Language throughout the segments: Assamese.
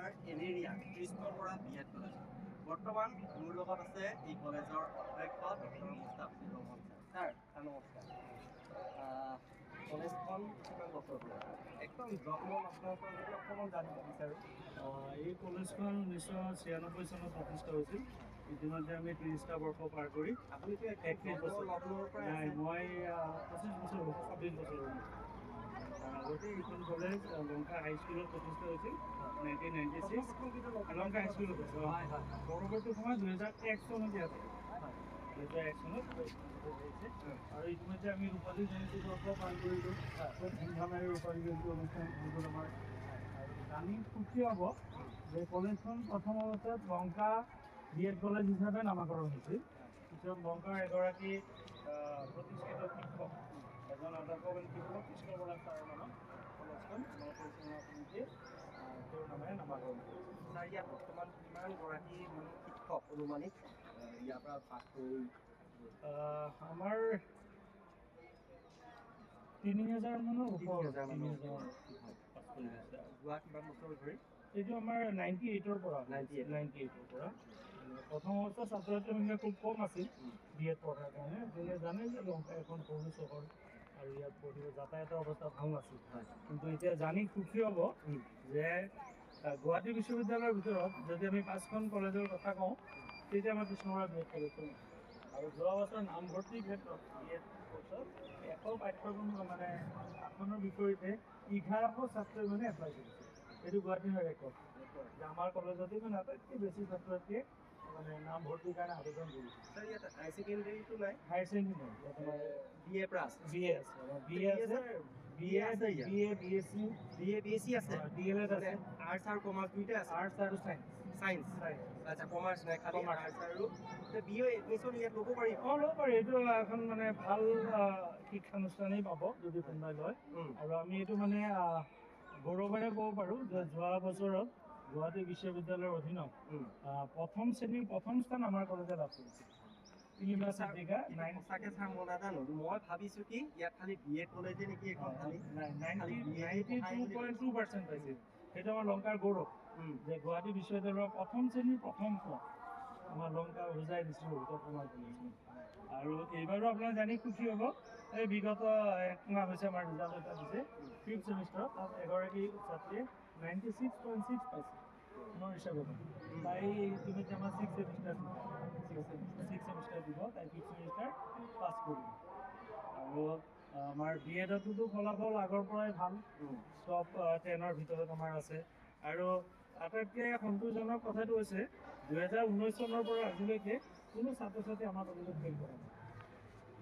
আমাৰ এলেৰিয়া কৃষ্ণৰ পৰা বিএড কলেজ বৰ্তমান মোৰ লগত আছে এই কলেজৰ অধ্যক্ষ doctor Mustafizur Rahman sir. Sir নমস্কাৰ। কলেজখন কিমান বছৰ হ'ল? একদম জন্ম আপোনাৰ পৰা যদি অকণমান জানিব বিচাৰোঁ। এই কলেজখন 1996 চনত প্ৰতিষ্ঠা হৈছিল। ইতিমধ্যে আমি 30টা বৰ্ষ পাৰ কৰি আপুনিতো 31 বছৰ লগ্নৰ পৰা নাই, মই 25 বছৰ হ'ল, 26 বছৰ হ'ল। আগতে এইখন কলেজ লংকা হাইস্কুলত প্ৰতিষ্ঠা হৈছিল 1996। লংকা হাইস্কুলত আছে। পৰৱৰ্তী সময়ত 2001 চনত ইয়াত 2001 চনত আৰু ইতিমধ্যে আমি ৰূপালী জয়ন্তী বৰ্ষ পাৰ কৰিলোঁ। খুব ধুমধামেৰে ৰূপালী জয়ন্তী অনুষ্ঠান হৈ গ'ল আমাৰ। আৰু জানি সুখী হ'ব যে কলেজখন প্ৰথম অৱস্থাত লংকা বিএড কলেজ হিচাপে নামাকৰণ হৈছিল। পিছত লংকাৰ এগৰাকী প্ৰতিষ্ঠিত শিক্ষক, এজন অধ্যাপক শিক্ষক কৃষ্ণ বৰা ছাৰৰ নামত কলেজখন নৱপৰিচালনা সমিতিয়ে তেওঁৰ নামেৰে নামাকৰণ কৰিছিল। ছাৰ, ইয়াত বৰ্তমান কিমানগৰাকী শিক্ষক অনুমানিক ইয়াৰ পৰা পাছ কৰি? আমাৰ 3000 মানৰ ওপৰত। যোৱা কিমান বছৰ ধৰি? এইটো আমাৰ 98ৰ পৰা। 98ৰ পৰা প্ৰথম অৱস্থাত ছাত্ৰ ছাত্ৰীৰ সংখ্যা খুব কম আছিল বিএড পঢ়াৰ কাৰণে। গতিকে জানে যে লংকা এখন সৰু চহৰ আৰু ইয়াত পঢ়িব যাতায়াতৰ অৱস্থা ভাল নাছিল। কিন্তু এতিয়া জানি সুখী হ'ব যে গুৱাহাটী বিশ্ববিদ্যালয়ৰ ভিতৰত যদি আমি 5খন কলেজৰ কথা কওঁ, তেতিয়া আমাৰ কৃষ্ণমৰা বিএড কলেজখন আৰু যোৱা বছৰ নামভৰ্তিৰ ক্ষেত্ৰত বিএড কোৰ্চত 100 পাঠ্যক্ৰম মানে আসনৰ বিপৰীতে 1100 ছাত্ৰই মানে এপ্লাই কৰিছে। এইটো গুৱাহাটীৰ ৰেকৰ্ড যে আমাৰ কলেজতে মানে আটাইতকৈ বেছি ছাত্ৰ ছাত্ৰীয়ে মানে নামভৰ্তিৰ কাৰণে আবেদন কৰিছে। ছাৰ, ইয়াত হাই ছেকেণ্ডেৰীটো নাই? হায়াৰ ছেকেণ্ডেৰী নাই, ইয়াত আমাৰ বিএ প্লাছ বিএ আছে। বিএ আছে, বিএ আছে, বিএ বিএসসি, বিএসসি আছে, ডিএলএড আছে, আৰ্টছ আৰু কমাৰ্চ দুইটা আছে। আৰ্টছ আৰু চাইন্স। চাইন্স, আচ্ছা, কমাৰ্চ নাই, খালি আৰ্টছ আৰু বিএ এডমিশ্যন ইয়াত ল'ব পাৰি? ল'ব পাৰি। এইটো এখন মানে ভাল শিক্ষানুষ্ঠানেই পাব যদি কোনোবাই লয়। আৰু আমি এইটো মানে গৌৰৱেৰে ক'ব পাৰোঁ যে যোৱা বছৰত গুৱাহাটী বিশ্ববিদ্যালয়ৰ অধীনত প্ৰথম শ্ৰেণীৰ প্ৰথম স্থান আমাৰ কলেজে লাভ কৰিছিল। সঁচাকৈ ছাৰ, মই নাজানো। মই ভাবিছোঁ কি ইয়াত খালি বিএড কলেজে নেকি এখন খালি 92.2% পাইছিল। সেইটো আমাৰ লংকাৰ গৌৰৱ যে গুৱাহাটী বিশ্ববিদ্যালয়ৰ প্ৰথম শ্ৰেণীৰ প্ৰথম স্থান আমাৰ লংকা বুজাই দিছোঁ উত্তৰ-পূৰ্বাঞ্চল কলেজখন। আৰু এইবাৰো আপোনাৰ জানি সুখী হ'ব, এই বিগত 1 মাহ হৈছে আমাৰ ৰিজাল্ট এটা দিছে 5th ছেমিষ্টাৰত। তাত এগৰাকী ছাত্ৰীয়ে 96.6 পাইছে পুনৰ হিচাপে। তাই ইতিমধ্যে আমাৰ 6th ছেমিষ্টাৰ দিব, তাই 5th ছেমিষ্টাৰ পাছ কৰিব। আৰু আমাৰ বিএডতো ফলাফল আগৰ পৰাই ভাল, টপ 10ৰ ভিতৰত আমাৰ আছে। আৰু আটাইতকৈ সন্তোষজনক কথাটো হৈছে 2019 চনৰ পৰা আজিলৈকে কোনো ছাত্ৰ ছাত্ৰী আমাৰ কলেজত ফেইল কৰা নাই।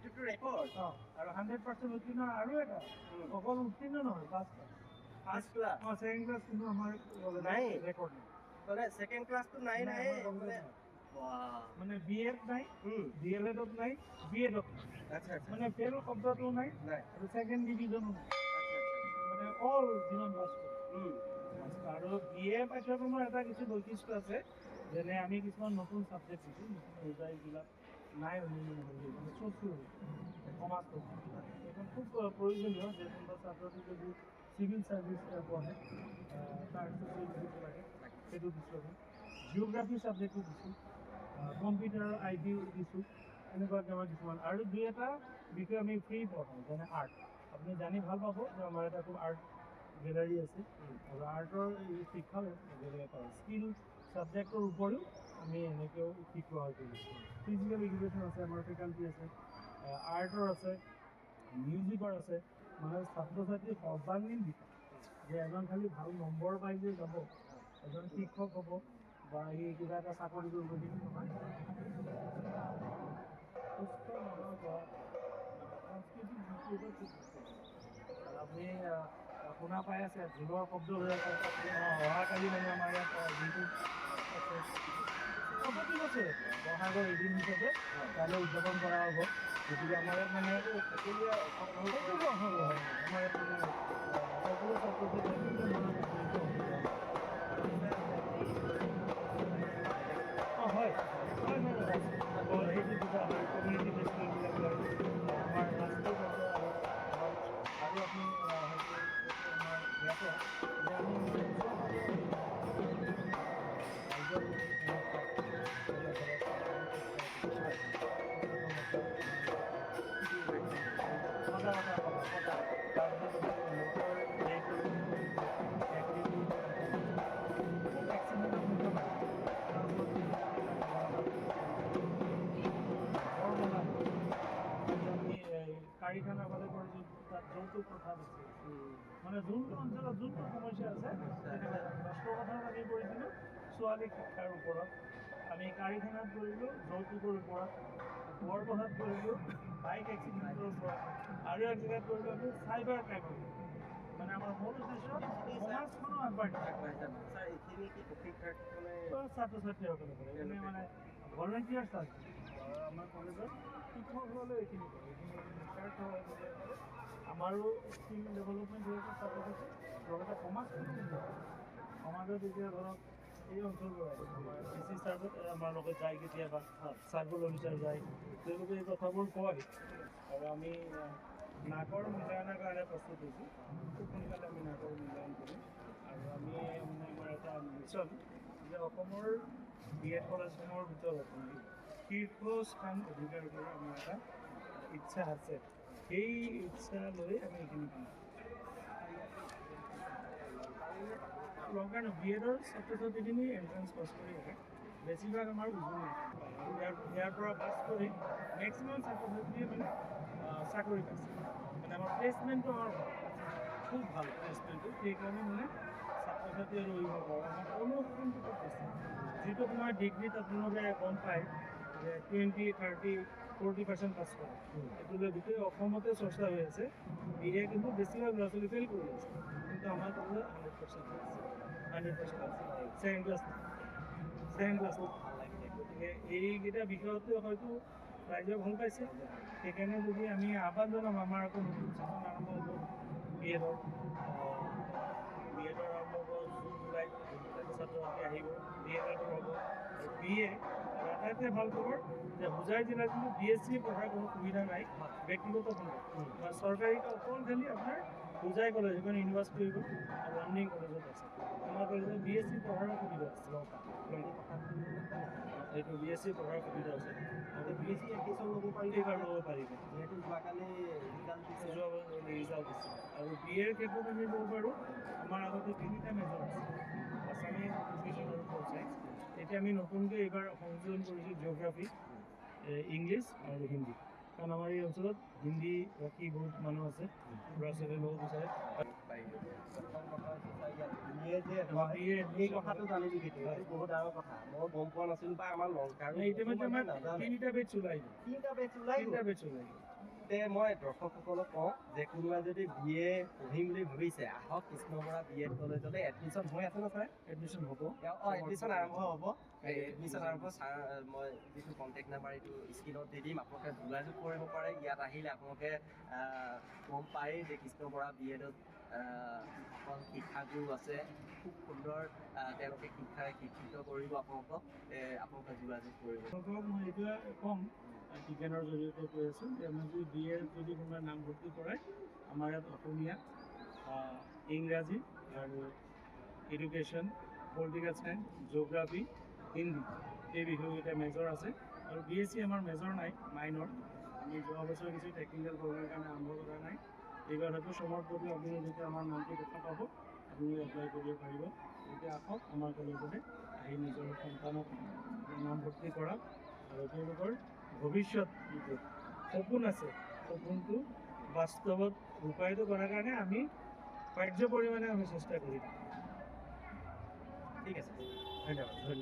এইটোতো ৰেকৰ্ড। আৰু 100% উত্তীৰ্ণ। আৰু এটা অকল উত্তীৰ্ণ নহয়, ফাৰ্ষ্ট ক্লাছ। ছেকেণ্ড ক্লাছ কিন্তু আমাৰ নাই, ৰেকৰ্ড নাই। মানে ছেকেণ্ড ক্লাছটো নাই মানে বিএড নাই, ডিএলএডত নাই, বিএডত নাই। আচ্ছা, মানে ফেইল শব্দটো নাই আৰু ছেকেণ্ড ডিভিজনো নাই। মানে অল যিমান পাছ কৰে। আৰু বিএ পাঠ্যক্ৰমৰ এটা কিছু বৈশিষ্ট্য আছে, যেনে আমি কিছুমান নতুন ছাবজেক্ট দিছোঁ, নতুন এইবিলাক নাই অনুমোদন হৈ গ'ল, মানে ছ'চিয়েল সমাজ এইখন খুব প্ৰয়োজনীয়। যে কোনোবা ছাত্ৰ ছাত্ৰী যদি চিভিল ছাৰ্ভিচ পঢ়ে তাৰ ছ'চিয়েল দিব লাগে, সেইটো দিছোঁ আমি। জিঅ'গ্ৰাফী ছাবজেক্টটো দিছোঁ, কম্পিউটাৰ আইডিও দিছোঁ, এনেকুৱাকৈ আমাৰ কিছুমান। আৰু 2-এটা বিষয় আমি ফ্ৰী পঢ়াওঁ, যেনে আৰ্ট। আপুনি জানি ভাল পাব যে আমাৰ এটা খুব আৰ্ট গেলাৰী আছে আৰু আৰ্টৰ শিক্ষাও বেলেগ এটা স্কিল ছাবজেক্টৰ উপৰিও আমি এনেকৈও শিক্ষা হৈ কৰিছোঁ। ফিজিকেল এডুকেশ্যন আছে, আমাৰ ফেকাল্টি আছে, আৰ্টৰ আছে, মিউজিকৰ আছে। মানে ছাত্ৰ ছাত্ৰীৰ সৰ্বাংগীন বিকাশ, যে এজন খালি ভাল নম্বৰ পাই যে যাব, এজন শিক্ষক হ'ব বা এই কিবা এটা চাকৰি কৰিব, সেইটো নহয়। সুস্থ মনৰ পৰা সাংস্কৃতিক দিশটোৰ ওপৰত খুব গুৰুত্ব দিয়ে। আপুনি শুনা পাই আছে, ঢোলৰ শব্দ হৈ আছে। অহাকালি মানে আমাৰ ইয়াত যিটো আছে প্ৰতি বছৰে বহাগৰ এদিন হিচাপে কাইলৈ উদযাপন কৰা হ'ব। গতিকে আমাৰ ইয়াত মানে আমাৰ ইয়াত মানে সকলো ছাত্ৰ ছাত্ৰীয়ে হয় সেইটো দুটা হয়, কমিউনিটি ফেষ্টিভেলবিলাক হয় আমাৰ ৰাষ্ট্ৰীয় পৰ্যায়ৰ আৰু আপুনি হয়তো আমাৰ জ্ঞাত যে আমি সেইটো প্ৰথা আছে মানে যোনটো অঞ্চলত যোনটো সমস্যা আছে ৰাষ্ট্ৰৰ কথা আমি কৰিছিলোঁ ছোৱালী শিক্ষাৰ ওপৰত আমি কাৰিখানাত কৰিলোঁ যৌতুকৰ ওপৰত বৰপথাত কৰিলোঁ বাইক এক্সিডেণ্টৰ ওপৰত আৰু এক জেগাত কৰিলোঁ আমি চাইবাৰ ক্ৰাইমৰ মানে আমাৰ মূল উদ্দেশ্য সমাজখনো আগবাঢ়ি ছাৰ এইখিনি কি প্ৰশিক্ষাৰ্থী ছাত্ৰ ছাত্ৰীসকলে কৰে এনে মানে ভলেণ্টিয়াৰ্ছ আছে আমাৰ কলেজত শিক্ষকসকলে এইখিনি কৰে আমাৰো স্কিল ডেভেলপমেণ্ট হৈ আছে ছাত্ৰ ছাত্ৰী লগতে সমাজত এতিয়া ধৰক এই অঞ্চলবোৰ DC ছাৰ্ভত আমাৰ লগত যায় কেতিয়াবা চাৰ্ভল অফিচাৰ যায় তেওঁলোকে এই কথাবোৰ কয় আৰু আমি নাকৰ মূল্যায়নৰ কাৰণে প্ৰস্তুত হৈছোঁ খুব সোনকালে আমি নাকৰ মূল্যায়ন কৰিম আৰু আমি মানে আমাৰ এটা মিছন যে অসমৰ BEd কলেজসমূহৰ ভিতৰত শীৰ্ষস্থান অধিকাৰ কৰাৰ আমাৰ এটা ইচ্ছা আছে সেই ইচ্ছা লৈ আমি এইখিনি কৰিম কাৰণে BEdৰ ছাত্ৰ ছাত্ৰীখিনি এণ্ট্ৰেঞ্চ পাছ কৰি আহে বেছিভাগ আমাৰ উজনি ইয়াৰ পৰা পাছ কৰি মেক্সিমাম ছাত্ৰ ছাত্ৰীয়ে মানে চাকৰি পাইছে মানে আমাৰ প্লেচমেণ্টটো আমাৰ খুব ভাল প্লেচমেণ্টটো সেইকাৰণে মানে ছাত্ৰ ছাত্ৰী আৰু অভিভাৱক আমাৰ অনুসৰণটো খুব বেছি যিটো তোমাৰ ডিগ্ৰীত আপোনালোকে গম পায় যে 20-30-40% পাছ কৰে এইটোলৈ গোটেই অসমতে চৰ্চা হৈ আছে BA কিন্তু বেছিভাগ ল'ৰা ছোৱালী ফেইল কৰি আছে কিন্তু আমাৰ কলেজত 100% আছে ছেকেণ্ড ক্লাছ গতিকে এইকেইটা বিষয়তে হয়তো ৰাইজে ভাল পাইছে সেইকাৰণে যদি আমি আহ্বান জনাম আমাৰ আকৌ নতুন ছেশ্যন আৰম্ভ হ'ব BEdৰ আৰম্ভ হ'ব জুন জুলাইত ছাত্ৰ ছাত্ৰী আহিব DLEdৰ হ'ব আৰু BA আৰু আটাইতকৈ ভাল খবৰ যে হোজাই জিলাত কিন্তু BSc পঢ়াৰ কোনো সুবিধা নাই ব্যক্তিগত খণ্ড বা চৰকাৰী অকল খালি আপোনাৰ হোজাই কলেজ এখন ইউনিভাৰ্চিটি হৈ গ'ল আৰু ৰানিং কলেজত আছে আমাৰ কলেজত BSc পঢ়াৰ সুবিধা আছে এইটো BSc পঢ়াৰ সুবিধা আছে আৰু BSc এডমিশ্যন ল'ব পাৰিব এইবাৰ ল'ব পাৰিব যিহেতু যোৱাকালি ৰিজাল্ট দিছে আৰু BAৰ ক্ষেত্ৰত আমি ক'ব পাৰোঁ আমাৰ আগতে 3টা মেজৰ আছে আছামিজ এডুকেশ্যন আৰু পল চায়েন্স এতিয়া আমি নতুনকৈ এইবাৰ সংযোজন কৰিছোঁ জিঅ'গ্ৰাফী ইংলিছ আৰু হিন্দী কাৰণ আমাৰ এই অঞ্চলত হিন্দী বাকী বহুত মানুহ আছে ল'ৰা ছোৱালী ল'ব বিচাৰে এই কথাটো জানিলোঁ কেতিয়া বহুত ডাঙৰ কথা মই গম পোৱা নাছিলোঁ বা আমাৰ ইতিমধ্যে আমাৰ 3টা বেটছ ওলাই তে মই দৰ্শকসকলক কওঁ যে কোনোবাই যদি BA পঢ়িম বুলি ভাবিছে আহক কৃষ্ণমৰা BEd কলেজলৈ এডমিশ্যন হৈ আছে ন ছাৰ এডমিশ্যন হ'ব এডমিশ্যন আৰম্ভ হ'ব এডমিশ্যন আৰম্ভ ছাৰ মই যিটো কণ্টেক্ট নাম্বাৰ এইটো স্ক্ৰীণত দি দিম আপোনালোকে যোগাযোগ কৰিব পাৰে ইয়াত আহিলে আপোনালোকে গম পায়েই যে কৃষ্ণমৰা BEdত অকল শিক্ষাগুৰু আছে খুব সুন্দৰ তেওঁলোকে শিক্ষাৰে শিক্ষিত কৰিব আপোনালোকক আপোনালোকে যোগাযোগ কৰিব মই এইটোৱে ক'ম টিকেনৰ জৰিয়তে কৈ আছোঁ যে আমি যদি BA যদি কোনোবাই নামভৰ্তি কৰায় আমাৰ ইয়াত অসমীয়া ইংৰাজী আৰু education political science geography Hindi এই বিষয়কেইটা মেজৰ আছে আৰু BSc আমাৰ মেজৰ নাই মাইনৰ আমি যোৱা বছৰ কিছু টেকনিকেল প্ৰগ্ৰামৰ কাৰণে আৰম্ভ কৰা নাই এইবাৰ হয়তো চমত প্ৰতি আপুনি যেতিয়া আমাৰ নামটো দেখা পাব আপুনি এপ্লাই কৰিব পাৰিব এতিয়া আহক আমাৰ কলেজতে আহি নিজৰ সন্তানক নামভৰ্তি কৰক আৰু তেওঁলোকৰ ভৱিষ্যত যিটো সপোন আছে সপোনটো বাস্তৱত ৰূপায়িত কৰাৰ কাৰণে আমি কাৰ্য পৰিমাণে আমি চেষ্টা কৰি থাকোঁ ঠিক আছে ধন্যবাদ